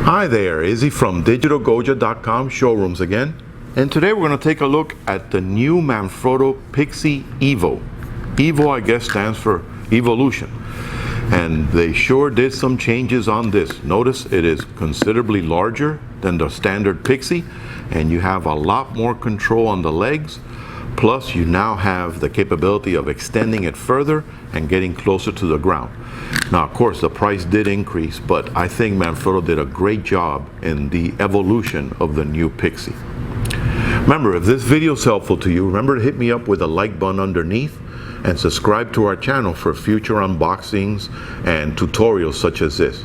Hi there, Izzy from DigitalGoja.com showrooms again. And today we're going to take a look at the new MANFROTTO Pixi EVO. EVO, I guess, stands for evolution. And they sure did some changes on this. Notice it is considerably larger than the standard Pixie, and you have a lot more control on the legs. Plus, you now have the capability of extending it further and getting closer to the ground. Now, of course, the price did increase, but I think MANFROTTO did a great job in the evolution of the new Pixie. Remember, if this video is helpful to you, remember to hit me up with a like button underneath and subscribe to our channel for future unboxings and tutorials such as this.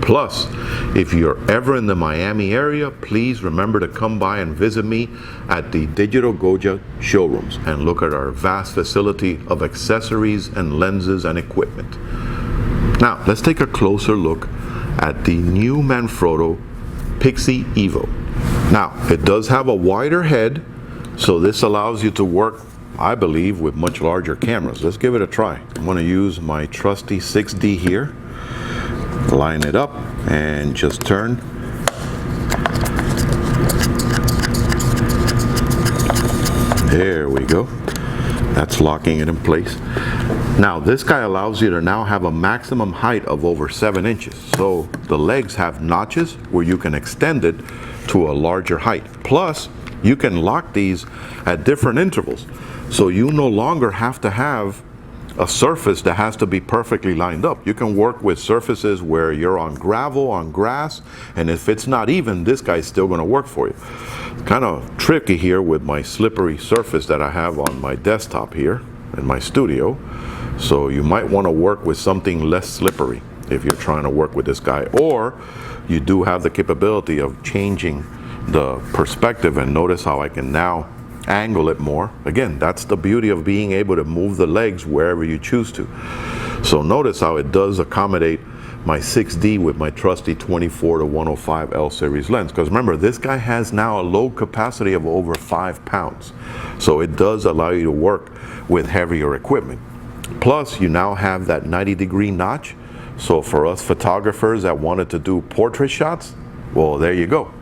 Plus, if you're ever in the Miami area, please remember to come by and visit me at the Digital Goja showrooms and look at our vast facility of accessories and lenses and equipment. Now, let's take a closer look at the new MANFROTTO Pixi EVO. Now, it does have a wider head, so this allows you to work, I believe, with much larger cameras. Let's give it a try. I'm going to use my trusty 6D here. Line it up and just turn. There we go. That's locking it in place. Now this guy allows you to now have a maximum height of over 7 inches. So the legs have notches where you can extend it to a larger height. Plus, you can lock these at different intervals. So you no longer have to have a surface that has to be perfectly lined up. You can work with surfaces where you're on gravel, on grass, and if it's not even, this guy's still going to work for you. Kind of tricky here with my slippery surface that I have on my desktop here in my studio. So you might want to work with something less slippery if you're trying to work with this guy. Or you do have the capability of changing the perspective, and notice how I can now angle it more. Again, that's the beauty of being able to move the legs wherever you choose to. So notice how it does accommodate my 6D with my trusty 24-105 L series lens, because remember, this guy has now a load capacity of over 5 pounds, so it does allow you to work with heavier equipment. Plus, you now have that 90-degree notch, so for us photographers that wanted to do portrait shots, well, there you go.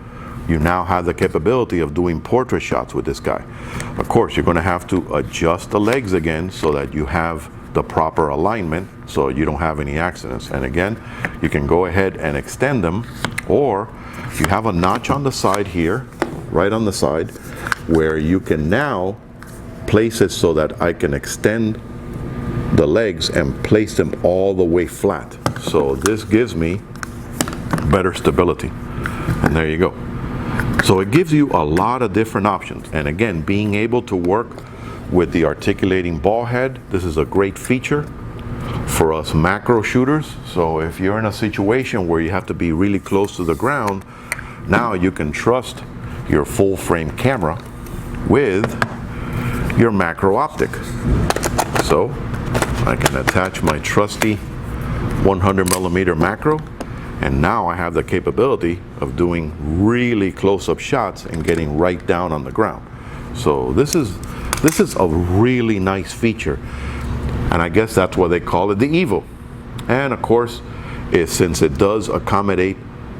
You now have the capability of doing portrait shots with this guy. Of course, you're going to have to adjust the legs again so that you have the proper alignment so you don't have any accidents. And again, you can go ahead and extend them, or you have a notch on the side here, right on the side, where you can now place it so that I can extend the legs and place them all the way flat. So this gives me better stability. And there you go. So it gives you a lot of different options. And again, being able to work with the articulating ball head, this is a great feature for us macro shooters. So if you're in a situation where you have to be really close to the ground, now you can trust your full frame camera with your macro optic. So I can attach my trusty 100mm macro, and now I have the capability of doing really close-up shots and getting right down on the ground. So this is a really nice feature, and I guess that's why they call it the EVO. And of course, since it does accommodate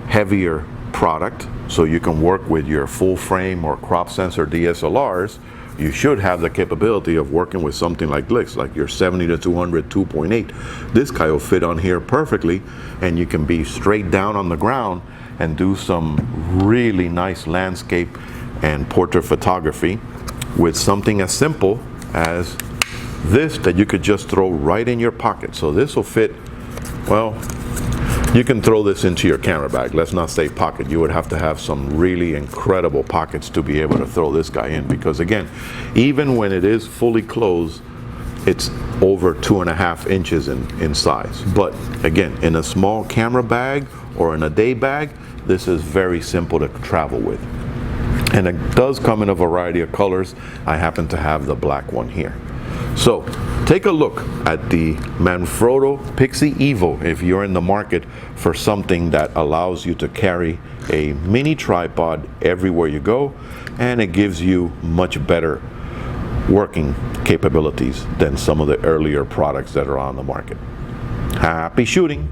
heavier product, so you can work with your full frame or crop sensor DSLRs, you should have the capability of working with something like this, like your 70-200 2.8. This guy will fit on here perfectly, and you can be straight down on the ground and do some really nice landscape and portrait photography with something as simple as this that you could just throw right in your pocket. So this will fit, well, you can throw this into your camera bag. Let's not say pocket. You would have to have some really incredible pockets to be able to throw this guy in, because again, even when it is fully closed, it's over 2.5 inches in size. But again, in a small camera bag or in a day bag, this is very simple to travel with. And it does come in a variety of colors. I happen to have the black one here. So take a look at the MANFROTTO Pixi EVO if you're in the market for something that allows you to carry a mini tripod everywhere you go, and it gives you much better working capabilities than some of the earlier products that are on the market. Happy shooting!